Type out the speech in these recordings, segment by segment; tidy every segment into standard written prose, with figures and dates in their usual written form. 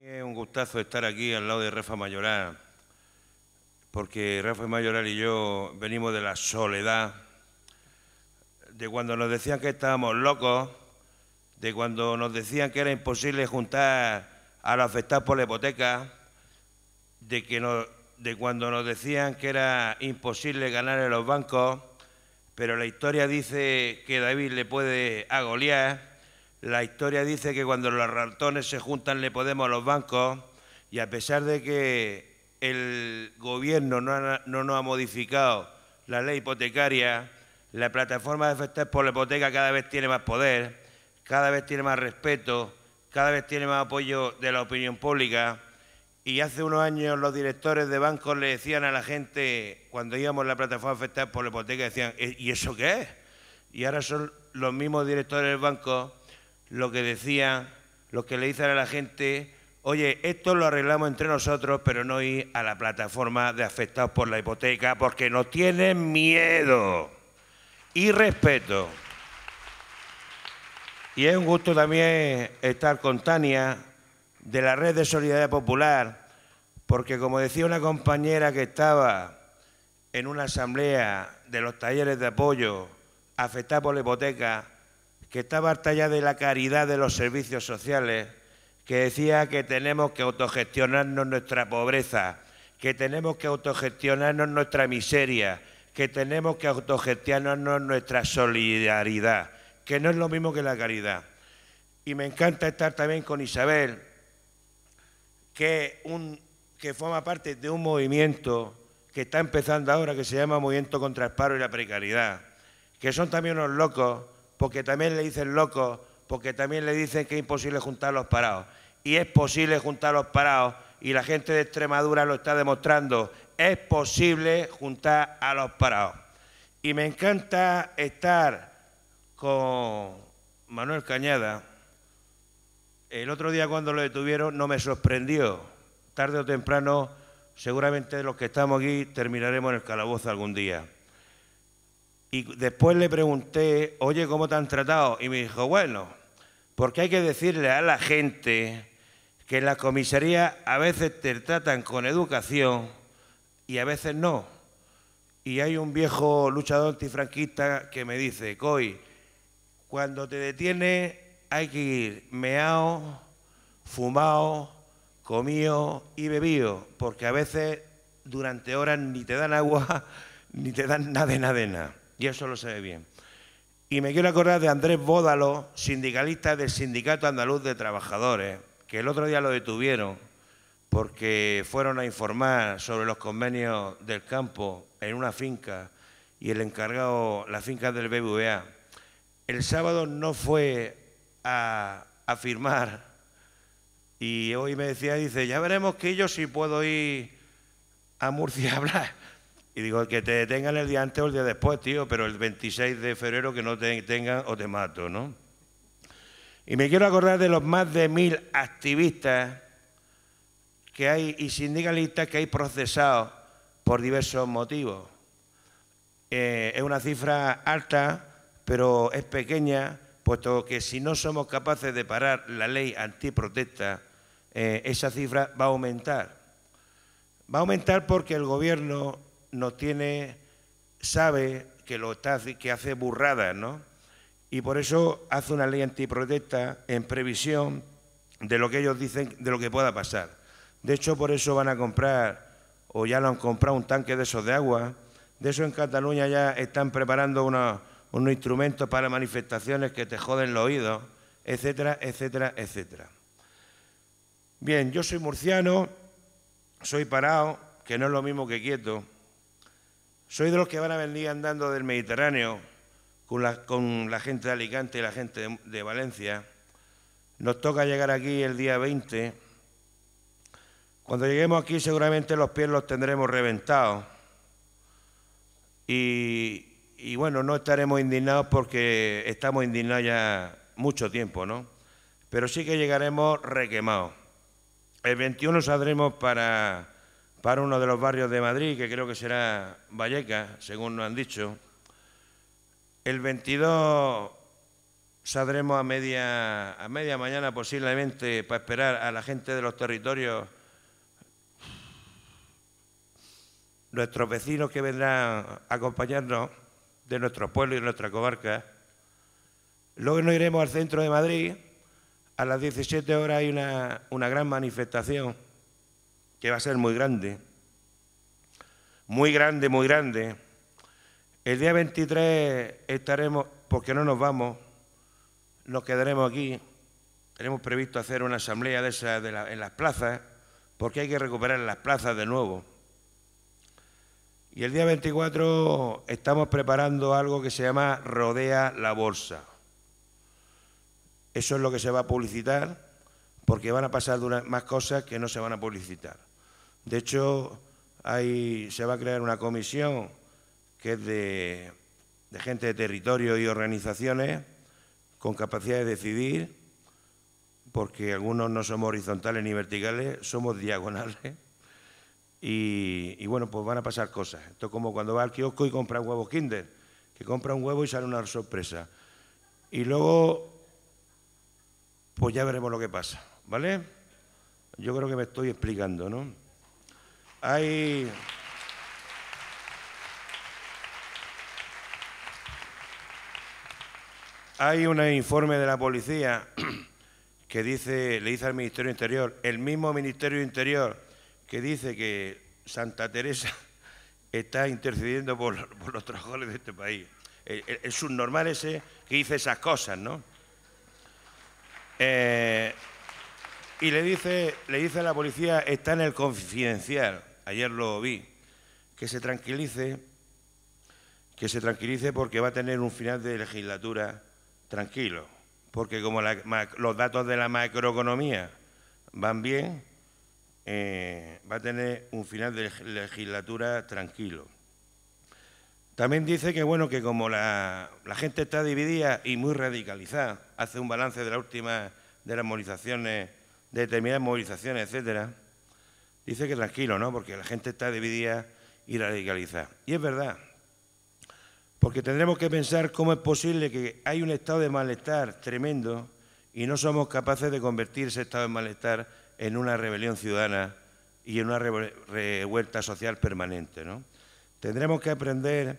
Es un gustazo estar aquí al lado de Rafa Mayoral, porque Rafa Mayoral y yo venimos de la soledad, de cuando nos decían que estábamos locos, de cuando nos decían que era imposible juntar a los afectados por la hipoteca, de cuando nos decían que era imposible ganar en los bancos, pero la historia dice que David le puede a Goliat. La historia dice que cuando los ratones se juntan le podemos a los bancos, y a pesar de que el gobierno no nos ha modificado la ley hipotecaria, la plataforma de afectados por la hipoteca cada vez tiene más poder, cada vez tiene más respeto, cada vez tiene más apoyo de la opinión pública. Y hace unos años los directores de bancos le decían a la gente, cuando íbamos a la plataforma afectada por la hipoteca, decían, ¿y eso qué es? Y ahora son los mismos directores del banco lo que decían, lo que le dicen a la gente, oye, esto lo arreglamos entre nosotros, pero no ir a la plataforma de afectados por la hipoteca, porque nos tienen miedo y respeto. Y es un gusto también estar con Tania, de la Red de Solidaridad Popular, porque como decía una compañera que estaba en una asamblea de los talleres de apoyo afectados por la hipoteca, que estaba harta ya de la caridad de los servicios sociales, que decía que tenemos que autogestionarnos nuestra pobreza, que tenemos que autogestionarnos nuestra miseria, que tenemos que autogestionarnos nuestra solidaridad, que no es lo mismo que la caridad. Y me encanta estar también con Isabel, que forma parte de un movimiento que está empezando ahora, que se llama Movimiento contra el Paro y la Precariedad, que son también unos locos, porque también le dicen locos, porque también le dicen que es imposible juntar a los parados. Y es posible juntar a los parados, y la gente de Extremadura lo está demostrando. Es posible juntar a los parados. Y me encanta estar con Manuel Cañada. El otro día cuando lo detuvieron no me sorprendió. Tarde o temprano, seguramente los que estamos aquí terminaremos en el calabozo algún día. Y después le pregunté, oye, ¿cómo te han tratado? Y me dijo, bueno, porque hay que decirle a la gente que en la comisaría a veces te tratan con educación y a veces no. Y hay un viejo luchador antifranquista que me dice, Coy, cuando te detienes hay que ir meao, fumado, comido y bebido, porque a veces durante horas ni te dan agua ni te dan nada. Y eso lo sabe bien. Y me quiero acordar de Andrés Bódalo, sindicalista del Sindicato Andaluz de Trabajadores, que el otro día lo detuvieron porque fueron a informar sobre los convenios del campo en una finca y el encargado, la finca del BBVA. El sábado no fue a firmar y hoy me decía, dice, ya veremos que yo sí puedo ir a Murcia a hablar. Y digo, que te detengan el día antes o el día después, tío, pero el 26 de febrero que no te detengan o te mato, ¿no? Y me quiero acordar de los más de 1000 activistas que hay y sindicalistas que hay procesados por diversos motivos. Es una cifra alta, pero es pequeña, puesto que si no somos capaces de parar la ley antiprotesta, esa cifra va a aumentar. Va a aumentar porque el gobierno sabe que hace burradas, ¿no? Y por eso hace una ley antiprotesta en previsión de lo que ellos dicen, de lo que pueda pasar. De hecho, por eso van a comprar, o ya lo han comprado, un tanque de esos de agua. De eso en Cataluña ya están preparando unos instrumentos para manifestaciones que te joden los oídos, etcétera, etcétera, etcétera. Bien, yo soy murciano, soy parado, que no es lo mismo que quieto. Soy de los que van a venir andando del Mediterráneo con la gente de Alicante y la gente de Valencia. Nos toca llegar aquí el día 20. Cuando lleguemos aquí seguramente los pies los tendremos reventados. Y bueno, no estaremos indignados porque estamos indignados ya mucho tiempo, ¿no? Pero sí que llegaremos requemados. El 21 saldremos para uno de los barrios de Madrid, que creo que será Vallecas, según nos han dicho. El 22 saldremos a media mañana posiblemente para esperar a la gente de los territorios, nuestros vecinos que vendrán a acompañarnos de nuestros pueblos y de nuestra comarca. Luego nos iremos al centro de Madrid. A las 17 horas hay una gran manifestación que va a ser muy grande, muy grande, muy grande. El día 23 estaremos, porque no nos vamos, nos quedaremos aquí. Tenemos previsto hacer una asamblea de esas en las plazas, porque hay que recuperar las plazas de nuevo. Y el día 24 estamos preparando algo que se llama Rodea la Bolsa. Eso es lo que se va a publicitar, porque van a pasar más cosas que no se van a publicitar. De hecho, se va a crear una comisión que es de gente de territorio y organizaciones con capacidad de decidir, porque algunos no somos horizontales ni verticales, somos diagonales. Y bueno, pues van a pasar cosas. Esto es como cuando vas al kiosco y compras huevos Kinder, que compra un huevo y sale una sorpresa. Y luego, pues ya veremos lo que pasa, ¿vale? Yo creo que me estoy explicando, ¿no? Hay un informe de la policía que le dice al Ministerio de Interior, el mismo Ministerio de Interior que dice que Santa Teresa está intercediendo por los trabajadores de este país. El subnormal ese que dice esas cosas, ¿no? Y le dice a la policía, está en el Confidencial, ayer lo vi, que se tranquilice porque va a tener un final de legislatura tranquilo, porque como los datos de la macroeconomía van bien, va a tener un final de legislatura tranquilo. También dice que, bueno, que como la gente está dividida y muy radicalizada, hace un balance de las movilizaciones, de determinadas movilizaciones, etcétera, dice que tranquilo, ¿no? Porque la gente está dividida y radicalizada. Y es verdad, porque tendremos que pensar cómo es posible que hay un estado de malestar tremendo y no somos capaces de convertir ese estado de malestar en una rebelión ciudadana y en una revuelta social permanente, ¿no? Tendremos que aprender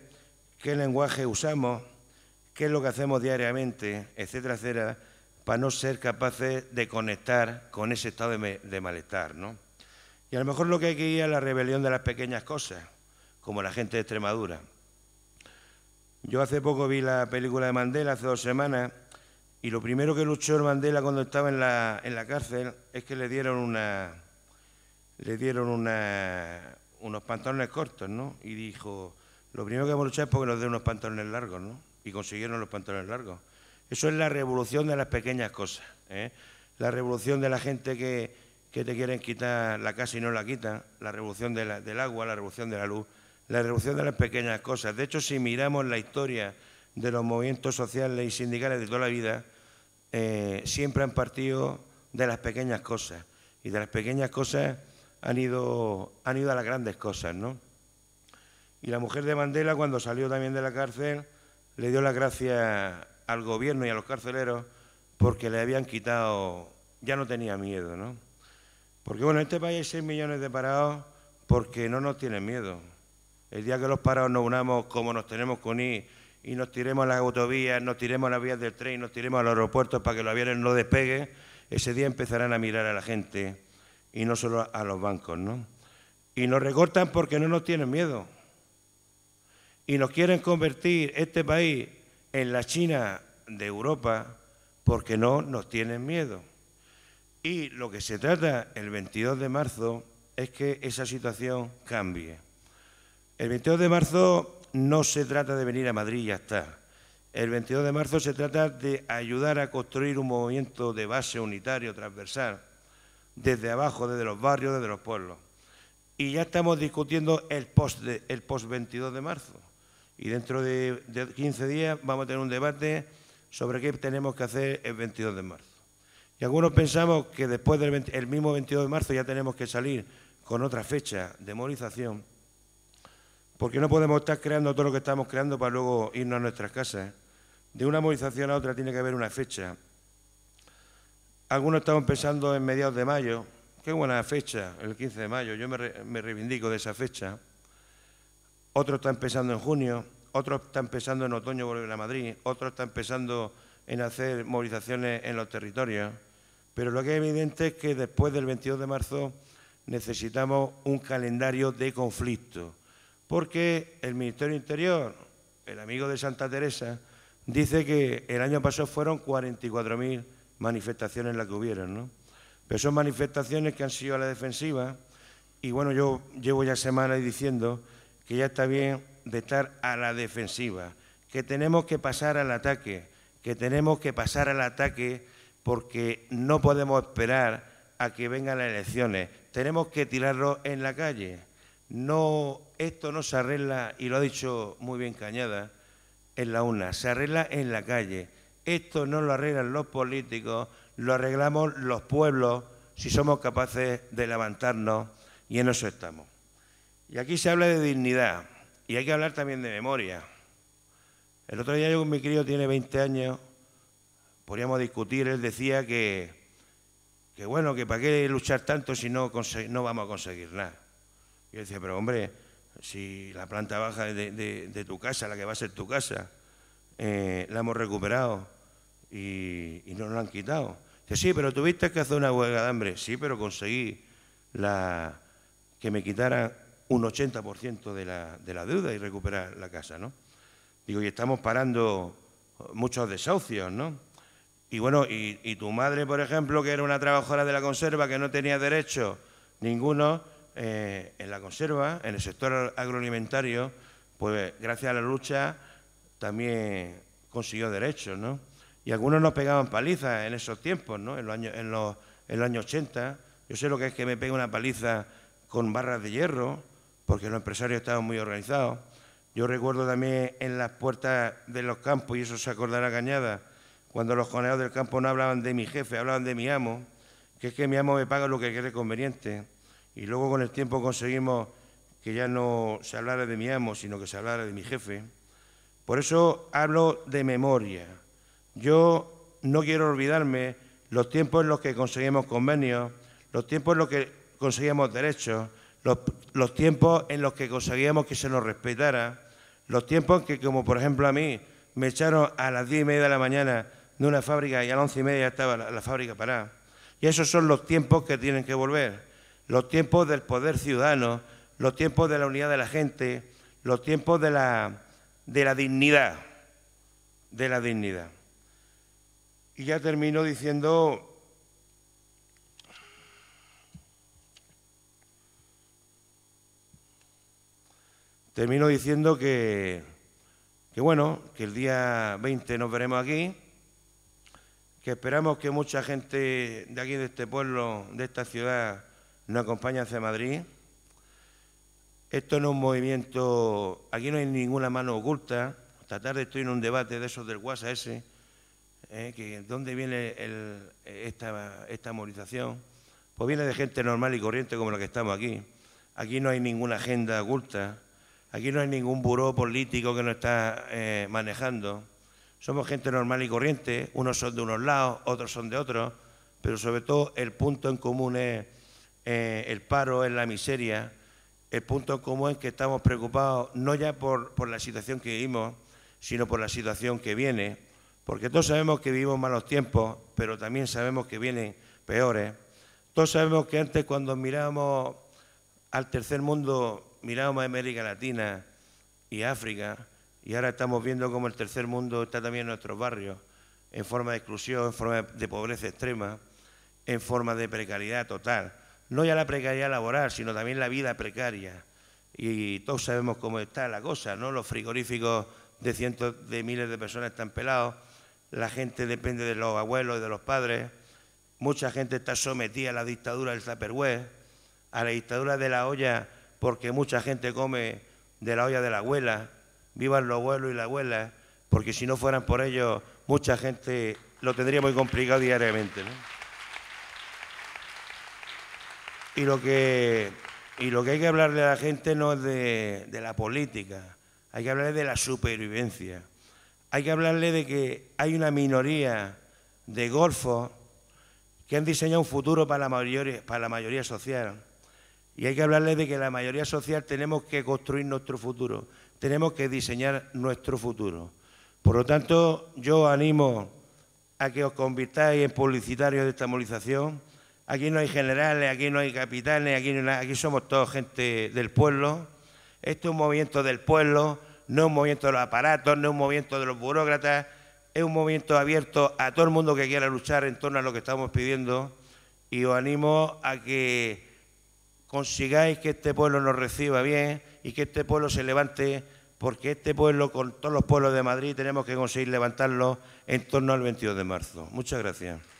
qué lenguaje usamos, qué es lo que hacemos diariamente, etcétera, etcétera, para no ser capaces de conectar con ese estado de malestar, ¿no? Y a lo mejor lo que hay que ir a la rebelión de las pequeñas cosas, como la gente de Extremadura. Yo hace poco vi la película de Mandela, hace 2 semanas, y lo primero que luchó el Mandela cuando estaba en la cárcel es que le dieron unos pantalones cortos, ¿no? Y dijo, lo primero que vamos a luchar es porque nos den unos pantalones largos, ¿no? Y consiguieron los pantalones largos. Eso es la revolución de las pequeñas cosas, ¿eh? La revolución de la gente que te quieren quitar la casa y no la quitan, la revolución del agua, la revolución de la luz, la revolución de las pequeñas cosas. De hecho, si miramos la historia de los movimientos sociales y sindicales de toda la vida, siempre han partido de las pequeñas cosas. Y de las pequeñas cosas han ido a las grandes cosas, ¿no? Y la mujer de Mandela, cuando salió también de la cárcel, le dio las gracias al gobierno y a los carceleros porque le habían quitado, ya no tenía miedo, ¿no? Porque bueno, en este país hay 6 millones de parados porque no nos tienen miedo. El día que los parados nos unamos como nos tenemos que unir y nos tiremos a las autovías, nos tiremos a las vías del tren, nos tiremos a los aeropuertos para que los aviones no despeguen, ese día empezarán a mirar a la gente y no solo a los bancos, ¿no? Y nos recortan porque no nos tienen miedo. Y nos quieren convertir este país en la China de Europa porque no nos tienen miedo. Y lo que se trata el 22 de marzo es que esa situación cambie. El 22 de marzo no se trata de venir a Madrid y ya está. El 22 de marzo se trata de ayudar a construir un movimiento de base unitario, transversal, desde abajo, desde los barrios, desde los pueblos. Y ya estamos discutiendo el post 22 de marzo. Y dentro de 15 días vamos a tener un debate sobre qué tenemos que hacer el 22 de marzo. Y algunos pensamos que después del mismo 22 de marzo ya tenemos que salir con otra fecha de movilización, porque no podemos estar creando todo lo que estamos creando para luego irnos a nuestras casas. De una movilización a otra tiene que haber una fecha. Algunos estamos pensando en mediados de mayo. Qué buena fecha, el 15 de mayo. Yo me reivindico de esa fecha. Otros están pensando en junio, otros están pensando en otoño volver a Madrid, otros están pensando en hacer movilizaciones en los territorios. Pero lo que es evidente es que después del 22 de marzo necesitamos un calendario de conflicto, porque el Ministerio del Interior, el amigo de Santa Teresa, dice que el año pasado fueron 44.000 manifestaciones las que hubieron, ¿no? Pero son manifestaciones que han sido a la defensiva y, bueno, yo llevo ya semanas diciendo que ya está bien de estar a la defensiva, que tenemos que pasar al ataque, porque no podemos esperar a que vengan las elecciones. Tenemos que tirarlo en la calle. No, esto no se arregla, y lo ha dicho muy bien Cañada, en la urna, se arregla en la calle. Esto no lo arreglan los políticos, lo arreglamos los pueblos si somos capaces de levantarnos, y en eso estamos. Y aquí se habla de dignidad y hay que hablar también de memoria. El otro día yo con mi crío, tiene 20 años, podríamos discutir, él decía que bueno, que para qué luchar tanto si no vamos a conseguir nada. Yo decía, pero hombre, si la planta baja de tu casa, la que va a ser tu casa, la hemos recuperado y no nos la han quitado. Dice, sí, pero tuviste que hacer una huelga de hambre. Sí, pero conseguí que me quitaran un 80% de la deuda y recuperar la casa, ¿no? Digo, y estamos parando muchos desahucios, ¿no? Y bueno, y tu madre, por ejemplo, que era una trabajadora de la conserva, que no tenía derecho ninguno en la conserva, en el sector agroalimentario, pues gracias a la lucha también consiguió derechos, ¿no? Y algunos nos pegaban palizas en esos tiempos, ¿no? En los años 80. Yo sé lo que es que me pegue una paliza con barras de hierro, porque los empresarios estaban muy organizados. Yo recuerdo también en las puertas de los campos, y eso se acordará Cañada, cuando los jornaleros del campo no hablaban de mi jefe, hablaban de mi amo, que es que mi amo me paga lo que cree conveniente. Y luego con el tiempo conseguimos que ya no se hablara de mi amo, sino que se hablara de mi jefe. Por eso hablo de memoria. Yo no quiero olvidarme los tiempos en los que conseguimos convenios, los tiempos en los que conseguíamos derechos, los tiempos en los que conseguíamos que se nos respetara, los tiempos en que, como por ejemplo a mí, me echaron a las 10:30 de la mañana de una fábrica y a las 11:30 estaba la fábrica parada. Y esos son los tiempos que tienen que volver, los tiempos del poder ciudadano, los tiempos de la unidad de la gente, los tiempos de la dignidad, Y ya termino diciendo que bueno, que el día 20 nos veremos aquí, que esperamos que mucha gente de aquí, de este pueblo, de esta ciudad, nos acompañe hacia Madrid. Esto no es un movimiento, aquí no hay ninguna mano oculta. Esta tarde estoy en un debate de esos del WhatsApp ese, que ¿dónde viene esta movilización? Pues viene de gente normal y corriente como la que estamos aquí. Aquí no hay ninguna agenda oculta. Aquí no hay ningún buró político que nos está manejando. Somos gente normal y corriente, unos son de unos lados, otros son de otros, pero sobre todo el punto en común es el paro, es la miseria. El punto en común es que estamos preocupados no ya por la situación que vivimos, sino por la situación que viene, porque todos sabemos que vivimos malos tiempos, pero también sabemos que vienen peores. Todos sabemos que antes, cuando mirábamos al tercer mundo, mirábamos a América Latina y África, y ahora estamos viendo cómo el tercer mundo está también en nuestros barrios, en forma de exclusión, en forma de pobreza extrema, en forma de precariedad total. No ya la precariedad laboral, sino también la vida precaria. Y todos sabemos cómo está la cosa, ¿no? Los frigoríficos de cientos de miles de personas están pelados, la gente depende de los abuelos y de los padres, mucha gente está sometida a la dictadura del Tupperware, a la dictadura de la olla, porque mucha gente come de la olla de la abuela. Vivan los abuelos y las abuelas, porque si no fueran por ellos, mucha gente lo tendría muy complicado diariamente, ¿no? Y lo que hay que hablarle a la gente no es de la política, hay que hablarle de la supervivencia. hay que hablarle de que hay una minoría de golfos que han diseñado un futuro para la mayoría social. Y hay que hablarle de que la mayoría social tenemos que construir nuestro futuro, tenemos que diseñar nuestro futuro. Por lo tanto, yo os animo a que os convirtáis en publicitarios de esta movilización. Aquí no hay generales, aquí no hay capitanes, aquí somos todos gente del pueblo. Esto es un movimiento del pueblo, no es un movimiento de los aparatos, no es un movimiento de los burócratas, es un movimiento abierto a todo el mundo que quiera luchar en torno a lo que estamos pidiendo, y os animo a que consigáis que este pueblo nos reciba bien y que este pueblo se levante, porque este pueblo, con todos los pueblos de Madrid, tenemos que conseguir levantarlo en torno al 22 de marzo. Muchas gracias.